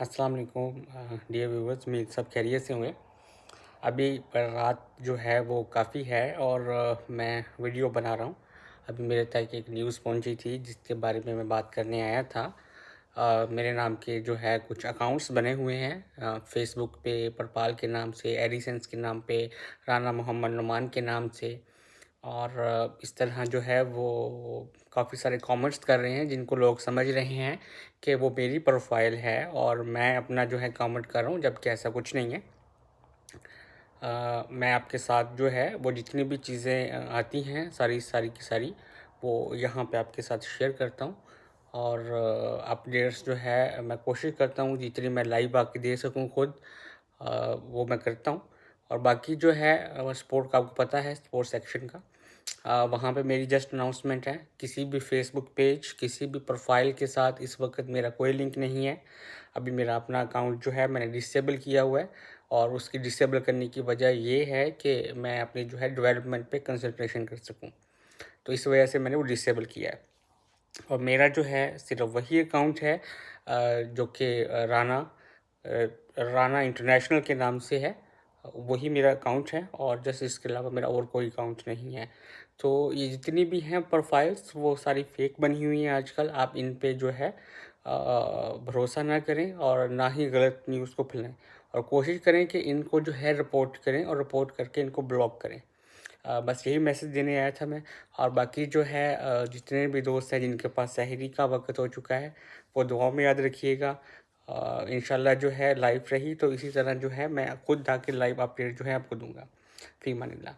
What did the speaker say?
अस्सलाम वालेकुम dear viewers, उम्मीद सब खैरियत से होंगे। अभी रात जो है वो काफ़ी है और मैं वीडियो बना रहा हूँ। अभी मेरे तक एक न्यूज़ पहुँची थी जिसके बारे में मैं बात करने आया था। मेरे नाम के जो है कुछ अकाउंट्स बने हुए हैं फ़ेसबुक पे परपाल के नाम से, एडिसेंस के नाम पे, राना मोहम्मद नुमान के नाम से। और इस तरह जो है वो काफ़ी सारे कमेंट्स कर रहे हैं जिनको लोग समझ रहे हैं कि वो मेरी प्रोफाइल है और मैं अपना जो है कमेंट कर रहा हूँ, जबकि ऐसा कुछ नहीं है। मैं आपके साथ जो है वो जितनी भी चीज़ें आती हैं सारी सारी की सारी वो यहाँ पे आपके साथ शेयर करता हूँ। और अपडेट्स जो है मैं कोशिश करता हूँ जितनी मैं लाइव आके दे सकूँ खुद, वो मैं करता हूँ। और बाकी जो है स्पोर्ट का आपको पता है, स्पोर्ट्स सेक्शन का वहाँ पे मेरी जस्ट अनाउंसमेंट है। किसी भी फेसबुक पेज, किसी भी प्रोफाइल के साथ इस वक्त मेरा कोई लिंक नहीं है। अभी मेरा अपना अकाउंट जो है मैंने डिसेबल किया हुआ है और उसकी डिसेबल करने की वजह ये है कि मैं अपनी जो है डेवलपमेंट पे कंसंट्रेशन कर सकूं, तो इस वजह से मैंने वो डिसेबल किया है। और मेरा जो है सिर्फ वही अकाउंट है जो कि राना इंटरनेशनल के नाम से है। वही मेरा अकाउंट है और जस्ट इसके अलावा मेरा और कोई अकाउंट नहीं है। तो ये जितनी भी हैं प्रोफाइल्स वो सारी फेक बनी हुई हैं आजकल। आप इन पे जो है भरोसा ना करें और ना ही गलत न्यूज़ को फैलाएं, और कोशिश करें कि इनको जो है रिपोर्ट करें और रिपोर्ट करके इनको ब्लॉक करें। बस यही मैसेज देने आया था मैं। और बाकी जो है जितने भी दोस्त हैं जिनके पास सहरी का वक्त हो चुका है वो दुआ में याद रखिएगा। इंशाल्लाह जो है लाइव रही तो इसी तरह जो है मैं खुद आके लाइव अपडेट जो है आपको दूंगा। फी अमानिल्लाह।